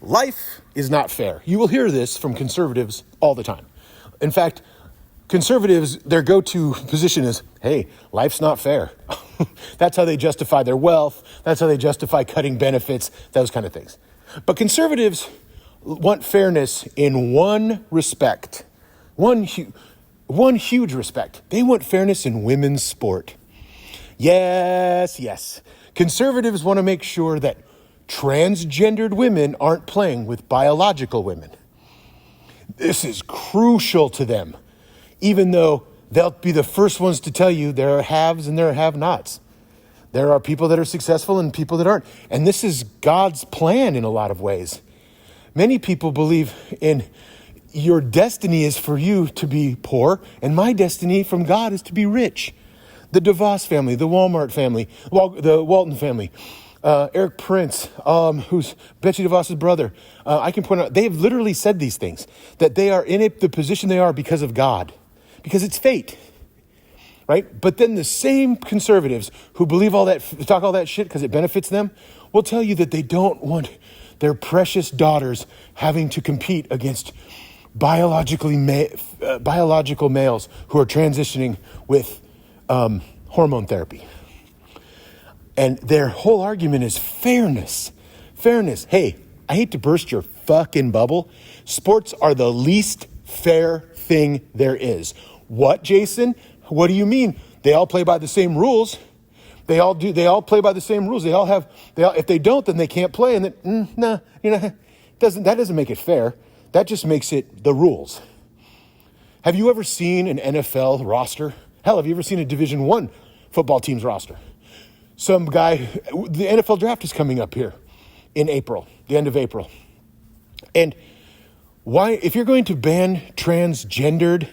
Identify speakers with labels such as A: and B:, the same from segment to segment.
A: life is not fair. You will hear this from conservatives all the time. In fact, conservatives, their go-to position is, hey, life's not fair. That's how they justify their wealth. That's how they justify cutting benefits, those kind of things. But conservatives want fairness in one respect, one huge respect. They want fairness in women's sport. Yes. Conservatives want to make sure that transgendered women aren't playing with biological women. This is crucial to them, even though they'll be the first ones to tell you there are haves and there are have-nots. There are people that are successful and people that aren't. And this is God's plan in a lot of ways. Many people believe in your destiny is for you to be poor, and my destiny from God is to be rich. The DeVos family, the Walmart family, the Walton family, Eric Prince, who's Betsy DeVos's brother. I can point out, they have literally said these things, that they are in the position they are because of God, because it's fate, right? But then the same conservatives who believe all that, talk all that shit because it benefits them, will tell you that they don't want their precious daughters having to compete against biological males who are transitioning with hormone therapy. And their whole argument is fairness. Fairness. Hey, I hate to burst your fucking bubble. Sports are the least fair thing there is. What, Jason? What do you mean? They all play by the same rules. They all play by the same rules. If they don't, then they can't play. And then, that doesn't make it fair. That just makes it the rules. Have you ever seen an NFL roster? Hell, have you ever seen a Division I football team's roster? Some guy, the NFL draft is coming up here in April, the end of April. And if you're going to ban transgendered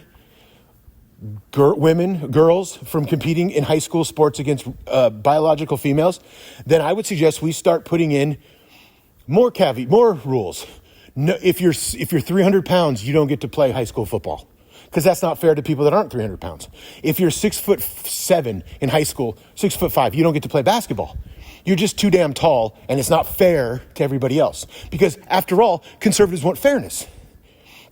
A: girls from competing in high school sports against biological females, then I would suggest we start putting in more rules. No, if you're 300 pounds, you don't get to play high school football, because that's not fair to people that aren't 300 pounds. If you're 6'7" in high school, 6'5", you don't get to play basketball. You're just too damn tall, and it's not fair to everybody else. Because after all, conservatives want fairness.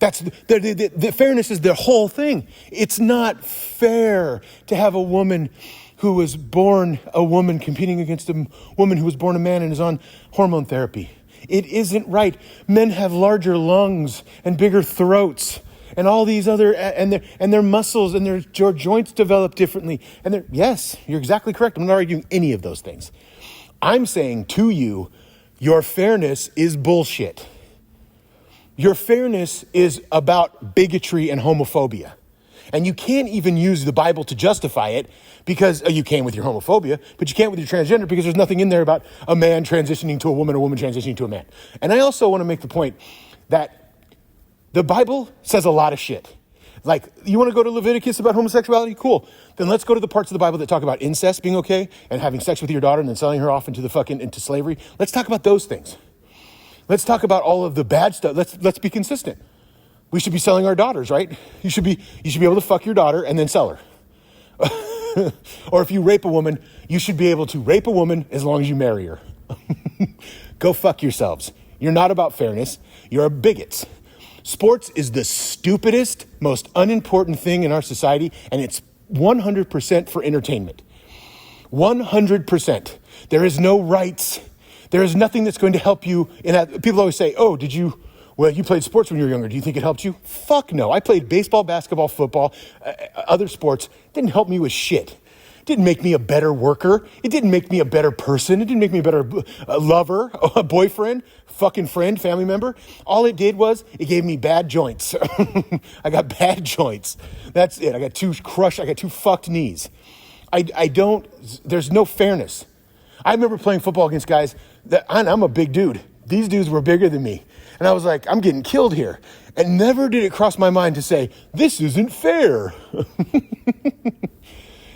A: That's the fairness is their whole thing. It's not fair to have a woman who was born a woman competing against a woman who was born a man and is on hormone therapy. It isn't right. Men have larger lungs and bigger throats and all these other, and their muscles and their joints develop differently. And yes, you're exactly correct. I'm not arguing any of those things. I'm saying to you, your fairness is bullshit. Your fairness is about bigotry and homophobia. And you can't even use the Bible to justify it, because you can with your homophobia, but you can't with your transgender, because there's nothing in there about a man transitioning to a woman transitioning to a man. And I also want to make the point that the Bible says a lot of shit. Like, you want to go to Leviticus about homosexuality? Cool. Then let's go to the parts of the Bible that talk about incest being okay and having sex with your daughter and then selling her off into slavery. Let's talk about those things. Let's talk about all of the bad stuff. Let's be consistent. We should be selling our daughters, right? You should be able to fuck your daughter and then sell her. Or if you rape a woman, you should be able to rape a woman as long as you marry her. Go fuck yourselves. You're not about fairness. You're bigots. Sports is the stupidest, most unimportant thing in our society, and it's 100% for entertainment. 100%. There is no rights. There is nothing that's going to help you in that. People always say, oh, you played sports when you were younger. Do you think it helped you? Fuck no. I played baseball, basketball, football, other sports. It didn't help me with shit. It didn't make me a better worker. It didn't make me a better person. It didn't make me a better lover, a boyfriend, fucking friend, family member. All it did was it gave me bad joints. I got bad joints. That's it. I got two fucked knees. There's no fairness. I remember playing football against guys I'm a big dude. These dudes were bigger than me. And I was like, I'm getting killed here. And never did it cross my mind to say, this isn't fair.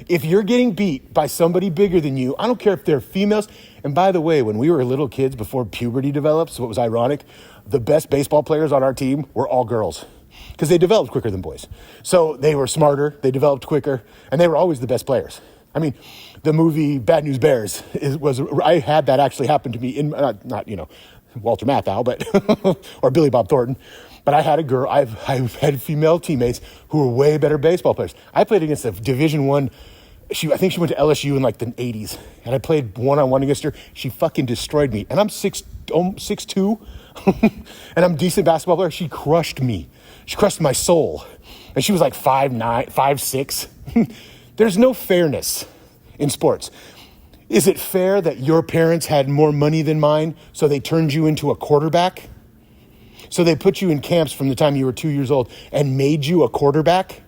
A: If you're getting beat by somebody bigger than you, I don't care if they're females. And by the way, when we were little kids before puberty developed, so it was ironic, the best baseball players on our team were all girls because they developed quicker than boys. So they were smarter, they developed quicker, and they were always the best players. I mean, the movie Bad News Bears I had that actually happen to me in, Walter Matthau, but or Billy Bob Thornton. But I had a girl. I've had female teammates who were way better baseball players. I played against a Division I. I think she went to LSU in like the 80s, and I played one-on-one against her. She fucking destroyed me, and I'm 6'2", and I'm a decent basketball player. She crushed me. She crushed my soul, and she was like 5'9", 5'6". There's no fairness in sports. Is it fair that your parents had more money than mine, so they turned you into a quarterback? So they put you in camps from the time you were 2 years old and made you a quarterback?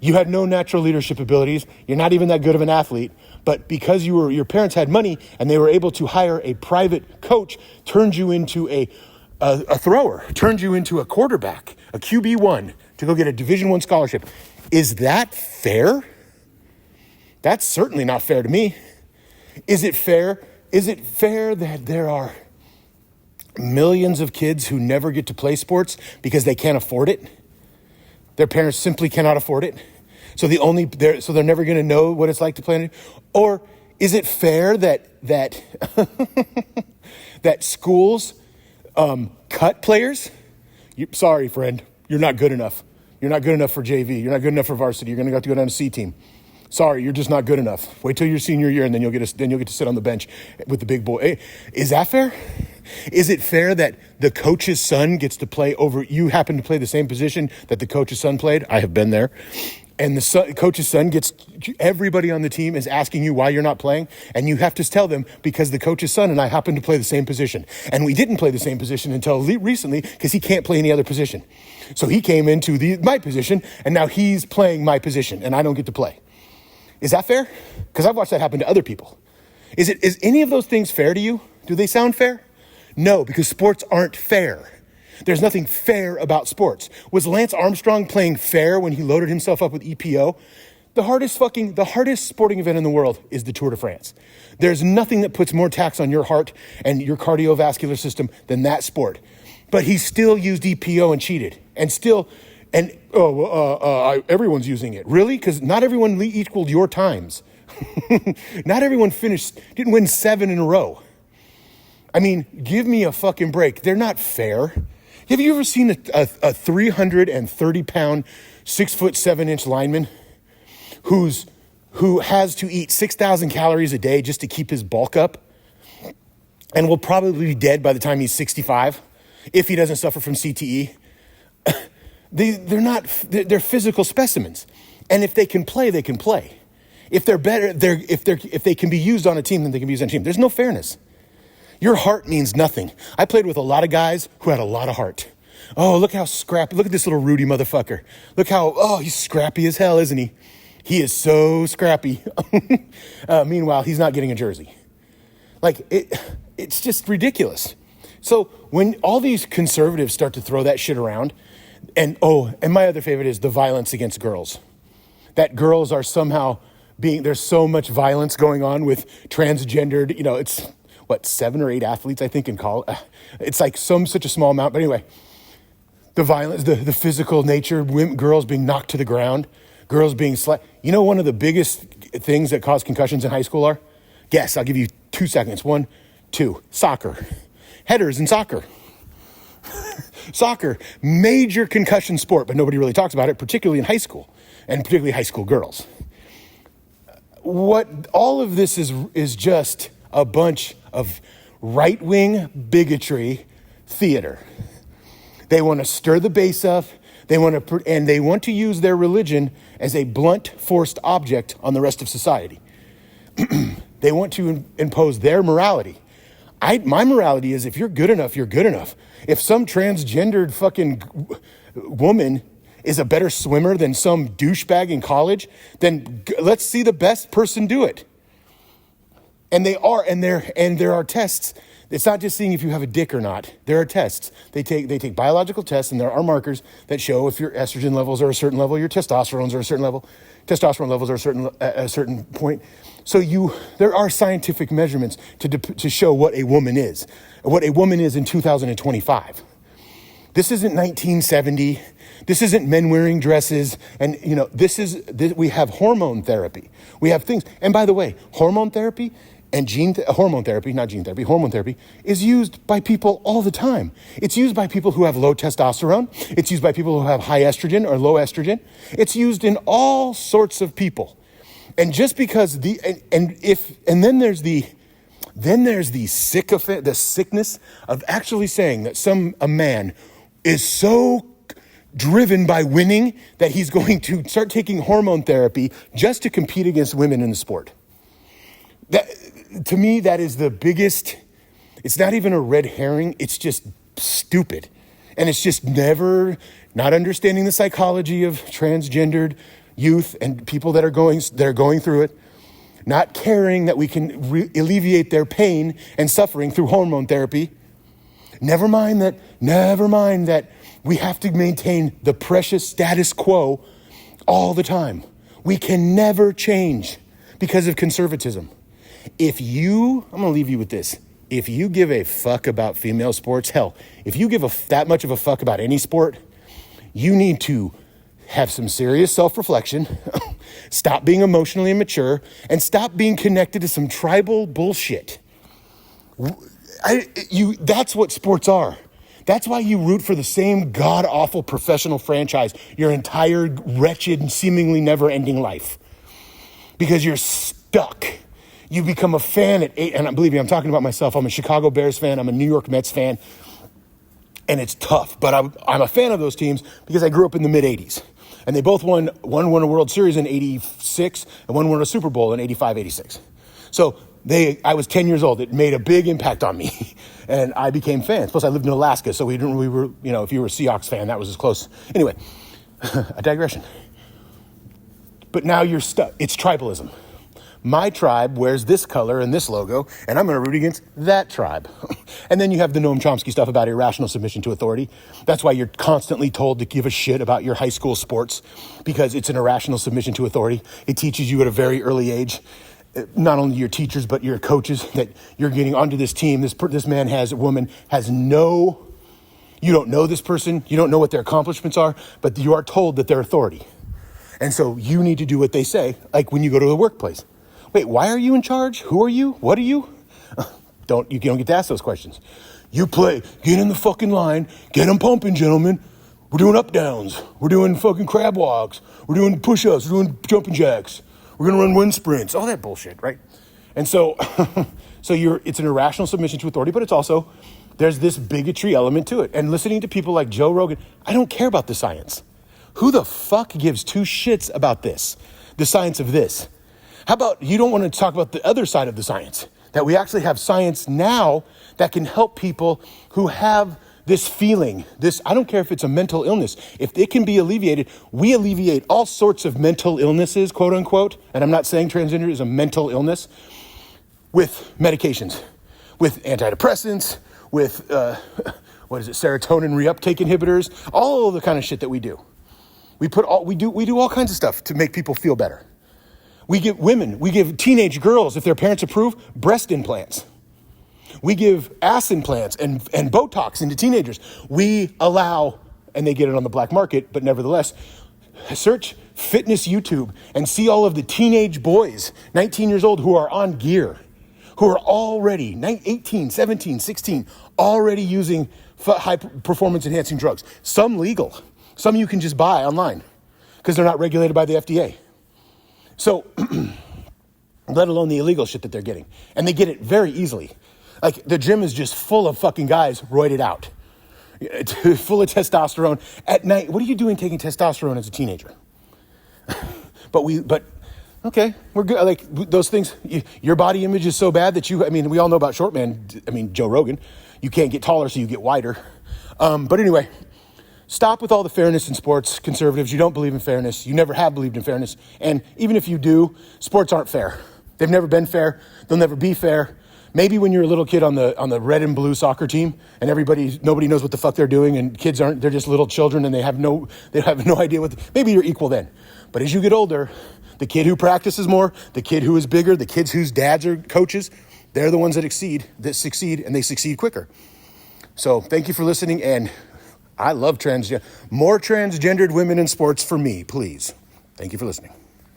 A: You had no natural leadership abilities. You're not even that good of an athlete. But because your parents had money and they were able to hire a private coach, turned you into a thrower, turned you into a quarterback, a QB1, to go get a Division I scholarship. Is that fair? That's certainly not fair to me. Is it fair? Is it fair that there are millions of kids who never get to play sports because they can't afford it? Their parents simply cannot afford it. So they're never going to know what it's like to play. Or is it fair that that schools cut players? Sorry, friend, you're not good enough. You're not good enough for JV. You're not good enough for varsity. You're going to have to go down to C team. Sorry, you're just not good enough. Wait till your senior year, and then you'll get to sit on the bench with the big boy. Is that fair? Is it fair that the coach's son gets to play over? You happen to play the same position that the coach's son played. I have been there. And the coach's son gets, everybody on the team is asking you why you're not playing. And you have to tell them, because the coach's son and I happen to play the same position. And we didn't play the same position until recently because he can't play any other position. So he came into my position, and now he's playing my position, and I don't get to play. Is that fair? Because I've watched that happen to other people. Is any of those things fair to you? Do they sound fair? No, because sports aren't fair. There's nothing fair about sports. Was Lance Armstrong playing fair when he loaded himself up with EPO? The hardest sporting event in the world is the Tour de France. There's nothing that puts more tax on your heart and your cardiovascular system than that sport. But he still used EPO and cheated. Everyone's using it. Really? Because not everyone equaled your times. Not everyone didn't win 7 in a row. I mean, give me a fucking break. They're not fair. Have you ever seen a 330-pound, 6'7" lineman who has to eat 6,000 calories a day just to keep his bulk up and will probably be dead by the time he's 65 if he doesn't suffer from CTE? They're physical specimens. And if they can play, they can play. If they're better, if they can be used on a team, then they can be used on a team. There's no fairness. Your heart means nothing. I played with a lot of guys who had a lot of heart. Oh, look how scrappy. Look at this little Rudy motherfucker. Look how, he's scrappy as hell, isn't he? He is so scrappy. Meanwhile, he's not getting a jersey. It's just ridiculous. So when all these conservatives start to throw that shit around, and my other favorite is the violence against girls. That girls are somehow there's so much violence going on with transgendered, it's 7 or 8 athletes, I think, in college. It's like such a small amount. But anyway, the violence, the physical nature, girls being knocked to the ground, girls being slapped. You know, one of the biggest things that cause concussions in high school are? Guess, I'll give you 2 seconds. 1, 2, soccer. Headers in soccer. Soccer, major concussion sport, but nobody really talks about it, particularly in high school, and particularly high school girls. What all of this is just a bunch of right-wing bigotry theater. They want to stir the base up. They want to use their religion as a blunt, forced object on the rest of society. They want to impose their morality. My morality is, if you're good enough, you're good enough. If some transgendered fucking woman is a better swimmer than some douchebag in college, then let's see the best person do it. And there are tests. It's not just seeing if you have a dick or not. There are tests. They take biological tests, and there are markers that show if your estrogen levels are a certain level, your testosterones are a certain level. Testosterone levels are a certain point. So there are scientific measurements to show what a woman is in 2025. This isn't 1970. This isn't men wearing dresses. And we have hormone therapy. We have things. And by the way, hormone therapy And hormone therapy, not gene therapy, hormone therapy is used by people all the time. It's used by people who have low testosterone. It's used by people who have high estrogen or low estrogen. It's used in all sorts of people. And just because then there's the sycophant, the sickness of actually saying that a man is so driven by winning that he's going to start taking hormone therapy just to compete against women in the sport. That, to me, that is the biggest, it's not even a red herring, it's just stupid. And it's just not understanding the psychology of transgendered youth and people that are going through it, not caring that we can alleviate their pain and suffering through hormone therapy. Never mind that we have to maintain the precious status quo all the time. We can never change because of conservatism. I'm going to leave you with this. If you give a fuck about female sports, hell, if you give that much of a fuck about any sport, you need to have some serious self-reflection, stop being emotionally immature, and stop being connected to some tribal bullshit. That's what sports are. That's why you root for the same god-awful professional franchise your entire wretched and seemingly never-ending life. Because you're stuck. You become a fan at 8, and believe me, I'm talking about myself. I'm a Chicago Bears fan. I'm a New York Mets fan. And it's tough, but I'm a fan of those teams because I grew up in the mid-'80s. And they both won a World Series in 86, and one won a Super Bowl in 85, 86. So I was 10 years old. It made a big impact on me, and I became fans. Plus, I lived in Alaska, so we were, if you were a Seahawks fan, that was as close. Anyway, a digression. But now you're stuck. It's tribalism. My tribe wears this color and this logo, and I'm going to root against that tribe. And then you have the Noam Chomsky stuff about irrational submission to authority. That's why you're constantly told to give a shit about your high school sports, because it's an irrational submission to authority. It teaches you at a very early age, not only your teachers, but your coaches, that you're getting onto this team. This woman has no, you don't know this person. You don't know what their accomplishments are, but you are told that they're authority. And so you need to do what they say, like when you go to the workplace. Wait, why are you in charge? Who are you? What are you? You don't get to ask those questions. You play, get in the fucking line, get them pumping, gentlemen. We're doing up downs. We're doing fucking crab walks. We're doing push-ups. We're doing jumping jacks. We're going to run wind sprints, all that bullshit, right? And so, it's an irrational submission to authority, but it's also, there's this bigotry element to it. And listening to people like Joe Rogan, I don't care about the science. Who the fuck gives two shits about this? The science of this. How about you don't want to talk about the other side of the science? That we actually have science now that can help people who have this feeling, I don't care if it's a mental illness. If it can be alleviated, we alleviate all sorts of mental illnesses, quote unquote. And I'm not saying transgender is a mental illness, with medications, with antidepressants, with, serotonin reuptake inhibitors, all the kind of shit that we do. We do all kinds of stuff to make people feel better. We give teenage girls, if their parents approve, breast implants. We give ass implants and Botox into teenagers. We allow, and they get it on the black market, but nevertheless, search fitness YouTube and see all of the teenage boys, 19 years old, who are on gear, who are already 18, 17, 16, already using high performance enhancing drugs. Some legal, some you can just buy online because they're not regulated by the FDA. So, let alone the illegal shit that they're getting. And they get it very easily. Like, the gym is just full of fucking guys roided out. Full of testosterone. At night, what are you doing taking testosterone as a teenager? Okay, we're good. Like, those things, your body image is so bad that we all know about short man. Joe Rogan. You can't get taller, so you get wider. But anyway, stop with all the fairness in sports. Conservatives, you don't believe in fairness. You never have believed in fairness. And even if you do, sports aren't fair. They've never been fair. They'll never be fair. Maybe when you're a little kid on the red and blue soccer team and nobody knows what the fuck they're doing and kids they're just little children and they have no idea maybe you're equal then. But as you get older, the kid who practices more, the kid who is bigger, the kids whose dads are coaches, they're the ones that succeed and they succeed quicker. So thank you for listening, and I love more transgendered women in sports for me, please. Thank you for listening.